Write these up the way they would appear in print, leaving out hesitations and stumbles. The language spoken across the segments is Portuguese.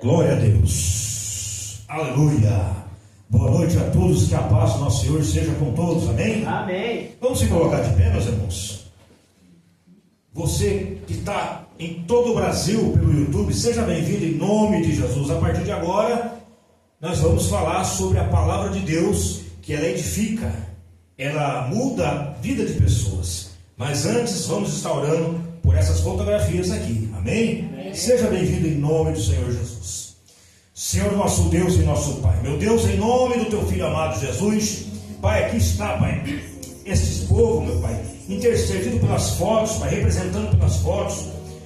Glória a Deus. Aleluia. Boa noite a todos, que a paz do nosso Senhor seja com todos, amém? Amém. Vamos se colocar de pé, meus irmãos. Você que está em todo o Brasil pelo YouTube, seja bem-vindo em nome de Jesus. A partir de agora, nós vamos falar sobre a palavra de Deus, que ela edifica, ela muda a vida de pessoas. Mas antes, vamos estar orando por essas fotografias aqui, amém? Amém. Seja bem-vindo em nome do Senhor Jesus. Senhor nosso Deus e nosso Pai, meu Deus, em nome do Teu Filho amado Jesus, Pai, aqui está, Pai, estes povos, meu Pai, intercedido pelas fotos, Pai, representando pelas fotos,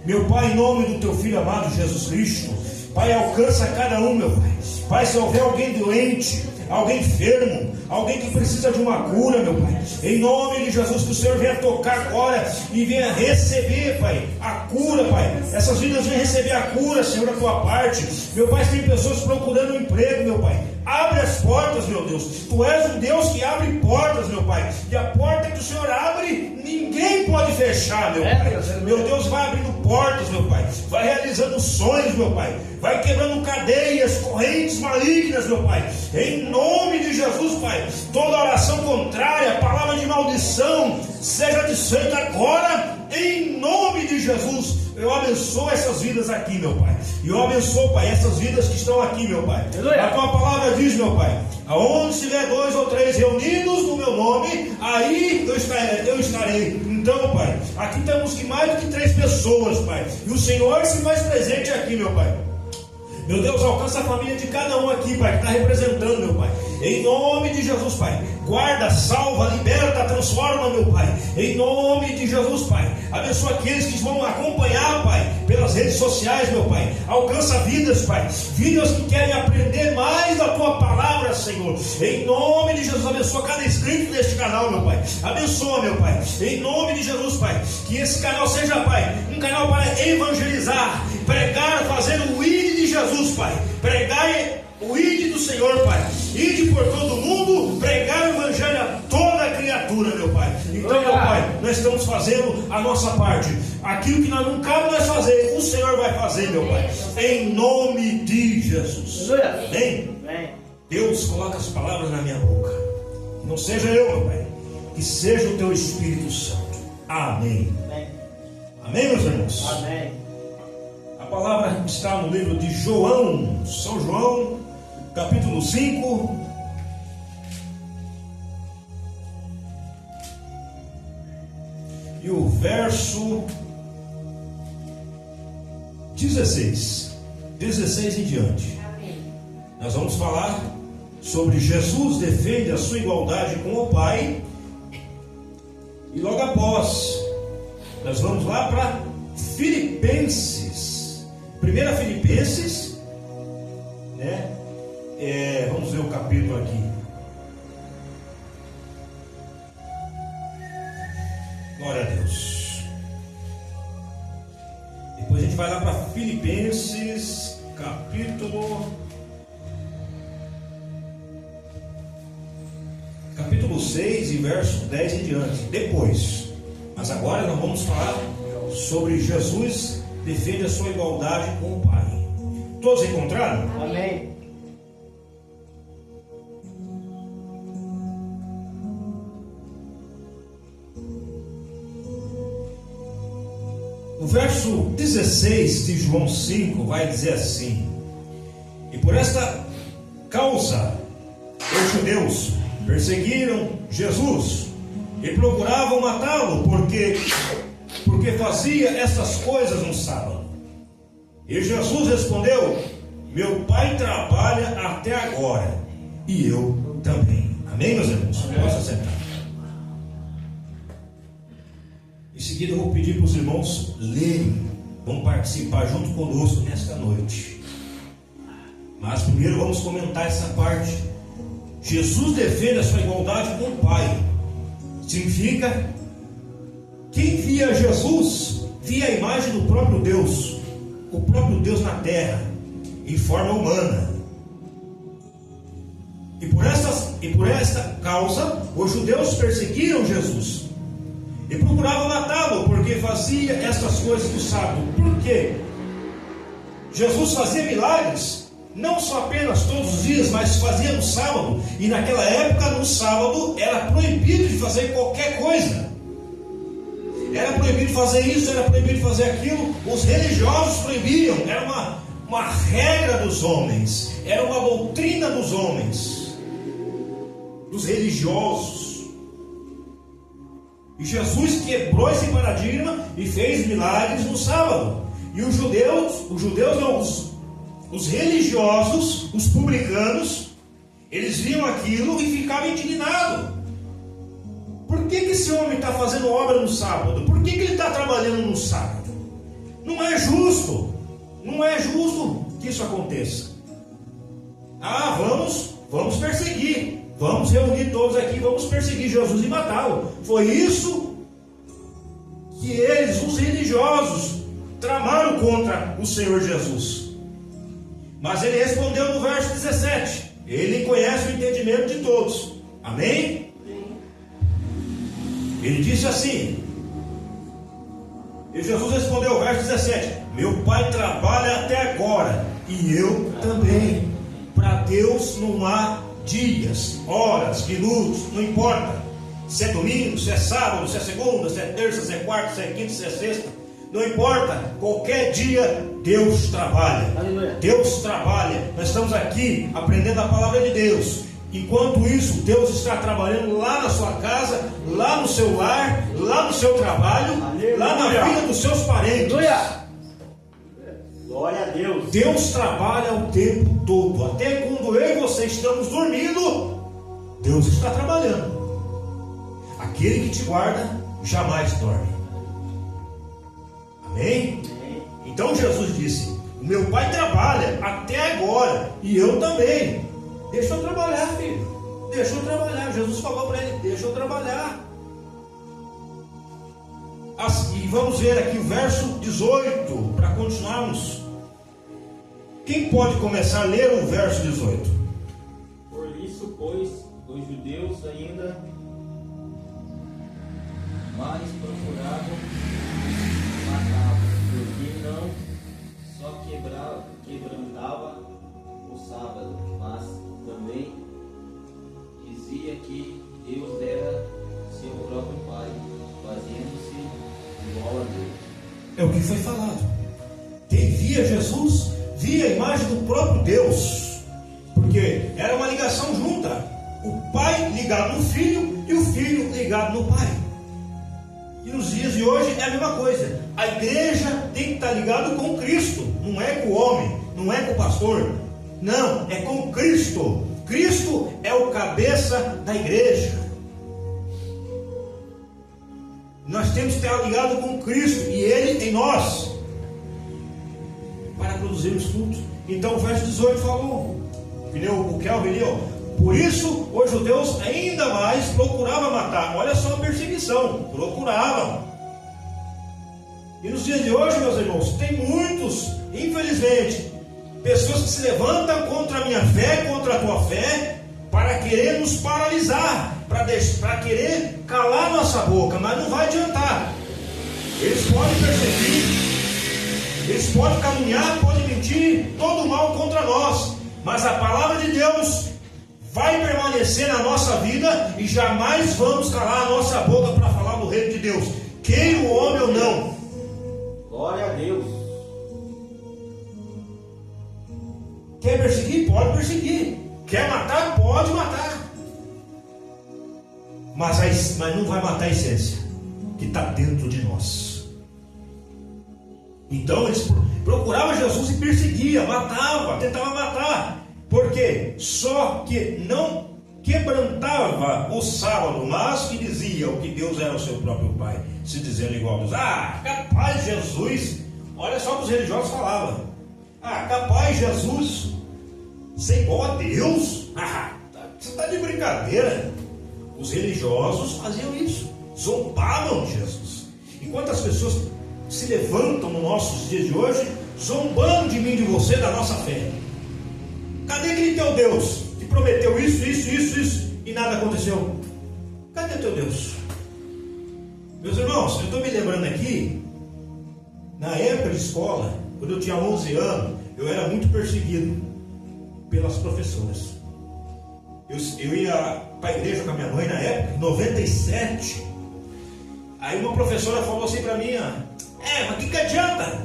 meu Pai, em nome do Teu Filho amado Jesus Cristo, Pai, alcança cada um, meu Pai. Pai, se houver alguém doente, alguém enfermo, alguém que precisa de uma cura, meu Pai, em nome de Jesus, que o Senhor venha tocar agora e venha receber, Pai, a cura, Pai. Essas vidas venham receber a cura, Senhor, da Tua parte. Meu Pai, tem pessoas procurando um emprego, meu Pai. Abre as portas, meu Deus. Tu és um Deus que abre portas, meu Pai. E a porta que o Senhor abre, ninguém pode fechar, meu Pai. Meu Deus, vai abrindo portas, meu Pai. Vai realizando sonhos, meu Pai. Vai quebrando cadeias, correntes malignas, meu Pai. Em nome de Jesus, Pai. Toda oração contrária, palavra de maldição, seja desfeita agora, em nome de Jesus. Eu abençoo essas vidas aqui, meu Pai. E eu abençoo, Pai, essas vidas que estão aqui, meu Pai. Aleluia. A Tua palavra diz, meu Pai, aonde estiver 2 ou 3 reunidos no meu nome, aí eu estarei. Então, Pai, aqui temos que mais do que 3 pessoas, Pai. E o Senhor se faz presente aqui, meu Pai. Meu Deus, alcança a família de cada um aqui, Pai, que está representando, meu Pai. Em nome de Jesus, Pai. Guarda, salva, liberta, transforma, meu Pai. Em nome de Jesus, Pai. Abençoa aqueles que vão acompanhar, Pai, pelas redes sociais, meu Pai. Alcança vidas, Pai. Vidas que querem aprender mais da Tua palavra, Senhor. Em nome de Jesus, abençoa cada inscrito deste canal, meu Pai. Abençoa, meu Pai. Em nome de Jesus, Pai. Que esse canal seja, Pai, um canal para evangelizar, pregar, fazer o ID de Jesus, Pai. Pregar o ID do Senhor, Pai. Ide por todo mundo, pregar o evangelho a toda criatura, meu Pai. Então, meu Pai, nós estamos fazendo a nossa parte. Aquilo que nós não cabe nós fazer, o Senhor vai fazer, meu Pai. Em nome de Jesus. Amém? Deus, coloca as palavras na minha boca. Não seja eu, meu Pai. Que seja o Teu Espírito Santo. Amém. Amém, meus irmãos? Amém. A palavra está no livro de João, São João, capítulo 5. E o verso 16 em diante. Nós vamos falar sobre Jesus defende a sua igualdade com o Pai. E logo após, nós vamos lá para Filipenses. 1 Filipenses, né? Vamos ver o capítulo aqui. Glória a Deus. Depois a gente vai lá para Filipenses, capítulo 6 e verso 10 em diante. Depois. Mas agora nós vamos falar sobre Jesus defende a sua igualdade com o Pai. Todos encontraram? Amém. O verso 16 de João 5 vai dizer assim: e por esta causa os judeus perseguiram Jesus e procuravam matá-lo, porque fazia essas coisas no sábado. E Jesus respondeu: meu Pai trabalha até agora, e eu também. Amém, meus irmãos? Posso sentar. Em seguida eu vou pedir para os irmãos lerem, vão participar junto conosco nesta noite. Mas primeiro vamos comentar essa parte. Jesus defende a sua igualdade com o Pai. Significa, quem via Jesus, via a imagem do próprio Deus, o próprio Deus na terra, em forma humana. E por esta causa, os judeus perseguiram Jesus e procuravam matá-lo, porque fazia estas coisas no sábado. Por quê? Jesus fazia milagres, não só apenas todos os dias, mas fazia no sábado. E naquela época, no sábado, era proibido de fazer qualquer coisa. Era proibido fazer isso, era proibido fazer aquilo. Os religiosos proibiam, era uma regra dos homens, era uma doutrina dos homens, dos religiosos. E Jesus quebrou esse paradigma e fez milagres no sábado. E os judeus não, os religiosos, os publicanos, eles viam aquilo e ficavam indignados. Por que esse homem está fazendo obra no sábado? Por que ele está trabalhando no sábado? Não é justo. Não é justo que isso aconteça. Vamos perseguir. Vamos reunir todos aqui, vamos perseguir Jesus e matá-lo. Foi isso que eles, os religiosos, tramaram contra o Senhor Jesus. Mas ele respondeu no verso 17. Ele conhece o entendimento de todos. Amém? Ele disse assim, e Jesus respondeu, verso 17: meu pai trabalha até agora, e eu também. Para Deus não há dias, horas, minutos, não importa se é domingo, se é sábado, se é segunda, se é terça, se é quarta, se é quinta, se é sexta, não importa, qualquer dia Deus trabalha. Aleluia. Deus trabalha. Nós estamos aqui aprendendo a palavra de Deus. Enquanto isso, Deus está trabalhando lá na sua casa, lá no seu lar, lá no seu trabalho, aleluia, lá na vida dos seus parentes. Aleluia. Glória a Deus. Deus trabalha o tempo todo. Até quando eu e você estamos dormindo, Deus está trabalhando. Aquele que te guarda jamais dorme. Amém? Então Jesus disse: o meu pai trabalha até agora, e eu também. Deixa eu trabalhar, filho. Deixa eu trabalhar. Jesus falou para ele: deixa eu trabalhar. E vamos ver aqui o verso 18, para continuarmos. Quem pode começar a ler o verso 18? Por isso, pois, os judeus ainda mais procuravam matá-lo, porque não só quebrantava o sábado, mas também dizia que Deus era seu próprio Pai, fazendo-se igual a Deus. É o que foi falado. Quem via Jesus, via a imagem do próprio Deus, porque era uma ligação junta, o Pai ligado no Filho e o Filho ligado no Pai. E nos dias de hoje é a mesma coisa. A igreja tem que estar ligada com Cristo, não é com o homem, não é com o pastor, não, é com Cristo. Cristo é o cabeça da igreja. Nós temos que estar ligados com Cristo e Ele em nós, para produzirmos frutos. Então o verso 18 falou, o Kelvin ali, ó. Por isso os judeus ainda mais procuravam matar. Olha só a perseguição, procuravam. E nos dias de hoje, meus irmãos, tem muitos, infelizmente, pessoas que se levantam contra a minha fé, contra a tua fé, para querer nos paralisar, para querer calar nossa boca, mas não vai adiantar. Eles podem perseguir, eles podem caluniar, podem mentir, todo mal contra nós, mas a palavra de Deus vai permanecer na nossa vida e jamais vamos calar a nossa boca para falar do reino de Deus, queira o homem ou não. Glória a Deus. Quer perseguir? Pode perseguir. Quer matar? Pode matar. Mas não vai matar a essência que está dentro de nós. Então eles procuravam Jesus e perseguiam, matava, tentava matar. Por quê? Só que não quebrantava o sábado, mas que diziam que Deus era o seu próprio Pai, se dizendo igual a Deus. Capaz Jesus, olha só o que os religiosos falavam. Capaz Jesus ser igual a Deus? Você está de brincadeira. Os religiosos faziam isso, zombavam de Jesus. Enquanto as pessoas se levantam nos nossos dias de hoje, zombando de mim, de você, da nossa fé. Cadê aquele teu Deus que prometeu isso e nada aconteceu? Cadê teu Deus? Meus irmãos, eu estou me lembrando aqui, na época de escola, quando eu tinha 11 anos, eu era muito perseguido pelas professoras. Eu ia para a igreja com a minha mãe na época, em 97. Aí uma professora falou assim para mim: mas que adianta?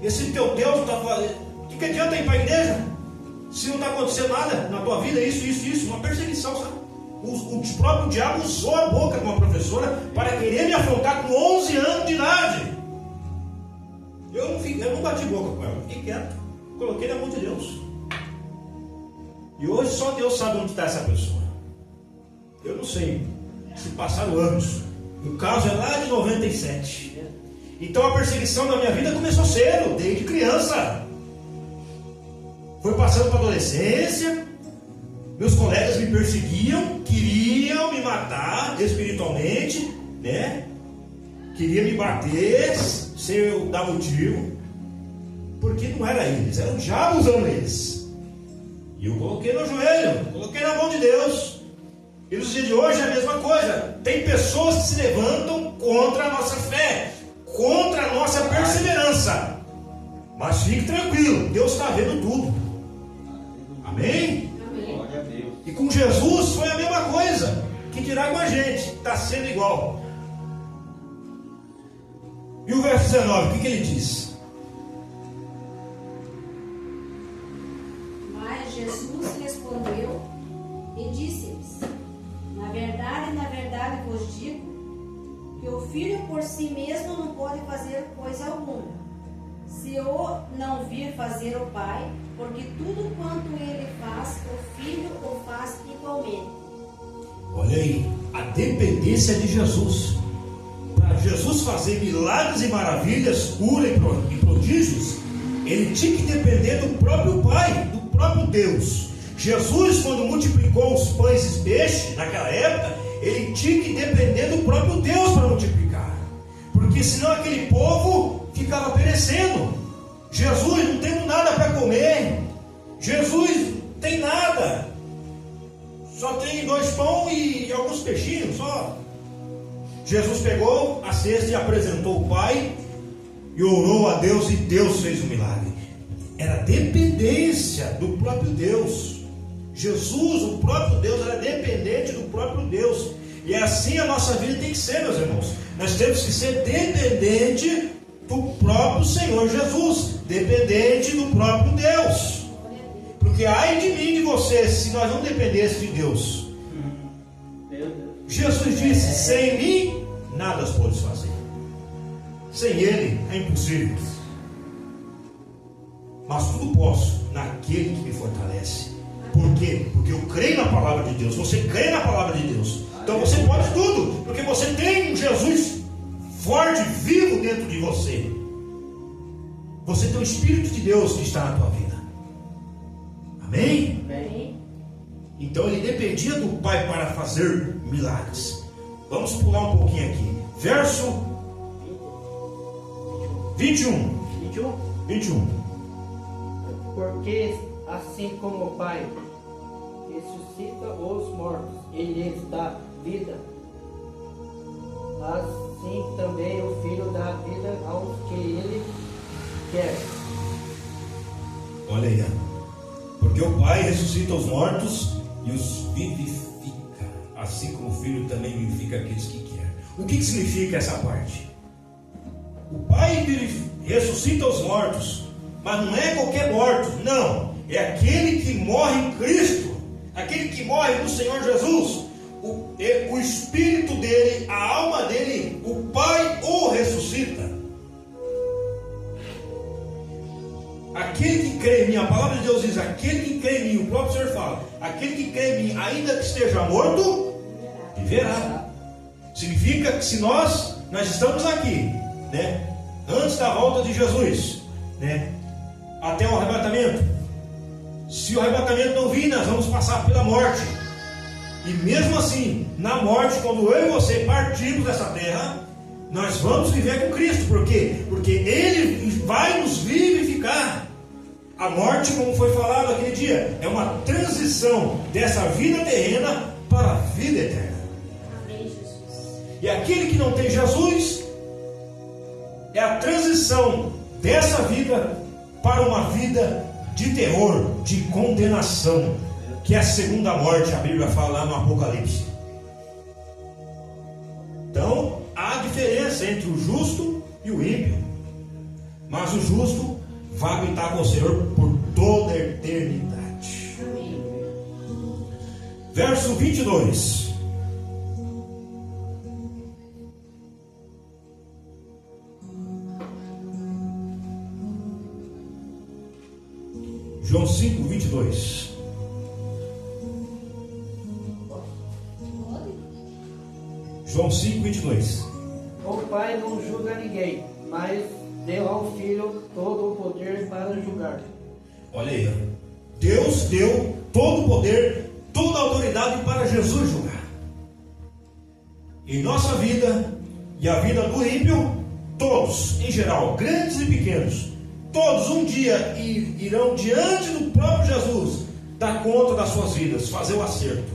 Esse teu Deus está fazendo. Que adianta ir para a igreja se não está acontecendo nada na tua vida? Isso, uma perseguição, sabe? O próprio diabo usou a boca de uma professora para querer me afrontar com 11 anos de idade. Eu não bati boca com ela, fiquei quieto, coloquei na mão de Deus. E hoje só Deus sabe onde está essa pessoa. Eu não sei se passaram anos. O caso é lá de 97. Então a perseguição da minha vida começou cedo, desde criança. Foi passando para a adolescência. Meus colegas me perseguiam, queriam me matar espiritualmente, né? Queriam me bater sem eu dar motivo, porque não era eles, era o diabo usando eles. E eu coloquei no joelho, coloquei na mão de Deus. E nos dias de hoje é a mesma coisa. Tem pessoas que se levantam contra a nossa fé, contra a nossa perseverança. Mas fique tranquilo, Deus está vendo tudo. Amém? Glória a Deus. E com Jesus foi a mesma coisa. Que dirá com a gente? Está sendo igual. E o verso 19, o que ele diz? Mas Jesus respondeu e disse-lhes: na verdade vos digo, que o filho por si mesmo não pode fazer coisa alguma, se o não vir fazer o Pai, porque tudo quanto ele faz, o filho o faz igualmente. Olha aí, a dependência de Jesus. Para Jesus fazer milagres e maravilhas, cura e prodígios, ele tinha que depender do próprio Pai, do próprio Deus. Jesus, quando multiplicou os pães e peixes, naquela época, ele tinha que depender do próprio Deus para multiplicar, porque senão aquele povo ficava perecendo. Jesus não tem nada para comer, Jesus não tem nada, só tem 2 pão e alguns peixinhos só. Jesus pegou a cesta e apresentou o Pai e orou a Deus, e Deus fez o milagre. Era dependência do próprio Deus. Jesus, o próprio Deus, era dependente do próprio Deus. E assim a nossa vida tem que ser, meus irmãos. Nós temos que ser dependente do próprio Senhor Jesus, dependente do próprio Deus. Porque ai de mim e de você, se nós não dependêssemos de Deus. Jesus disse: sem mim nada podes fazer. Sem Ele é impossível. Mas tudo posso naquele que me fortalece. Por quê? Porque eu creio na palavra de Deus. Você crê na palavra de Deus. Então você pode tudo, porque você tem um Jesus forte, vivo dentro de você. Você tem o Espírito de Deus que está na tua vida. Amém? Amém. Então ele dependia do Pai para fazer milagres. Vamos pular um pouquinho aqui. Verso 21. 21. Porque assim como o Pai ressuscita os mortos e lhes dá vida, assim também o Filho dá vida aos que ele quer. Olha aí. Porque o Pai ressuscita os mortos e os vivifica, assim como o Filho também vivifica aqueles que quer. O que significa essa parte? O Pai ressuscita os mortos, mas não é qualquer morto, não. É aquele que morre em Cristo, aquele que morre no Senhor Jesus. O Espírito dele, a alma dele, o Pai o ressuscita. Aquele que crê em mim, a palavra de Deus diz: aquele que crê em mim, o próprio Senhor fala, aquele que crê em mim, ainda que esteja morto, viverá. Significa que se nós estamos aqui, né, antes da volta de Jesus, né, até o arrebatamento, se o arrebatamento não vir, nós vamos passar pela morte. E mesmo assim, na morte, quando eu e você partirmos dessa terra, nós vamos viver com Cristo. Por quê? Porque Ele vai nos vivificar. A morte, como foi falado aquele dia, é uma transição dessa vida terrena para a vida eterna. Amém, Jesus. E aquele que não tem Jesus, é a transição dessa vida para uma vida de terror, de condenação, que é a segunda morte, a Bíblia fala lá no Apocalipse. Então, há diferença entre o justo e o ímpio, mas o justo vai habitar com o Senhor por toda a eternidade. Amém. Verso 22. João 5, 22. João 5, 22. O Pai não julga ninguém, mas deu ao Filho todo o poder para julgar. Olha aí, ó. Deus deu todo o poder, toda a autoridade para Jesus julgar. Em nossa vida e a vida do ímpio, todos, em geral, grandes e pequenos, todos um dia irão diante do próprio Jesus dar conta das suas vidas, fazer o acerto.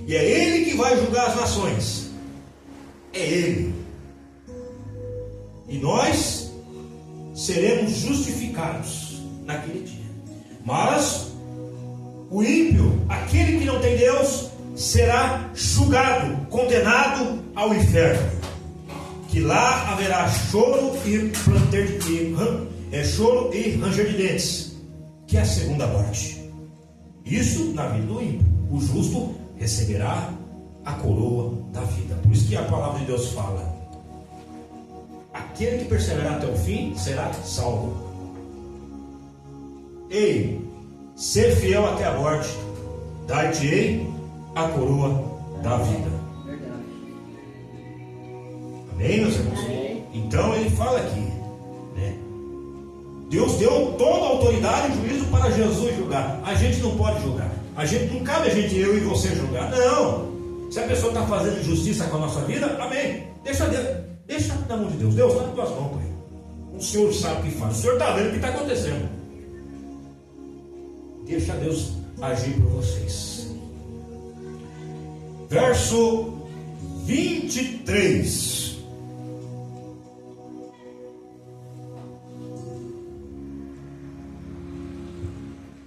E é Ele que vai julgar as nações. É Ele. E nós seremos justificados naquele dia. Mas o ímpio, aquele que não tem Deus, será julgado, condenado ao inferno. Que lá haverá choro e choro e ranger de dentes, que é a segunda morte. Isso na vida do ímpio. O justo receberá a coroa da vida. Por isso que a palavra de Deus fala: aquele que perseverar até o fim será salvo. Ei, ser fiel até a morte, dar-te-ei a coroa da vida. Verdade. Amém, meus irmãos? Amém. Então ele fala aqui, né? Deus deu toda a autoridade e juízo para Jesus julgar. A gente não pode julgar. Não cabe a gente, eu e você, julgar. Não. Se a pessoa está fazendo injustiça com a nossa vida, amém. Deixa na mão de Deus. Deus, está nas tuas mãos, Pai. O Senhor sabe o que faz. O Senhor está vendo o que está acontecendo. Deixa Deus agir por vocês. Verso 23.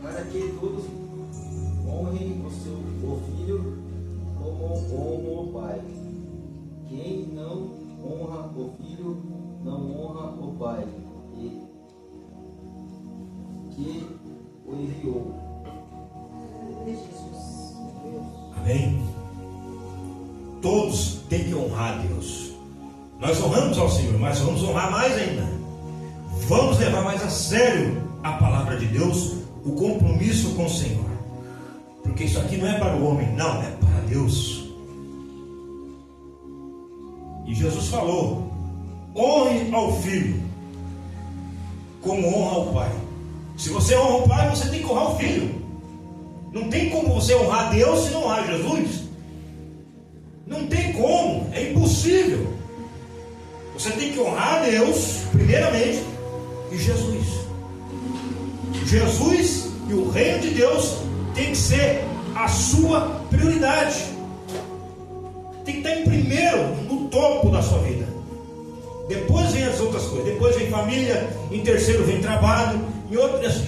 Para que todos honrem o filho como o pai. Quem não honra o filho, não honra o pai, que o enviou. Jesus. Amém? Todos têm que honrar a Deus. Nós honramos ao Senhor, mas vamos honrar mais ainda. Vamos levar mais a sério a palavra de Deus, o compromisso com o Senhor. Porque isso aqui não é para o homem, não, é para Deus. E Jesus falou: honre ao filho como honra ao pai. Se você honra o pai, você tem que honrar o filho. Não tem como você honrar Deus se não honrar Jesus. Não tem como, é impossível. Você tem que honrar Deus primeiramente e Jesus. Jesus e o reino de Deus tem que ser a sua prioridade. Tem que estar em primeiro, no topo da sua vida. Depois vem as outras coisas. Depois vem família, em terceiro vem trabalho, em outras.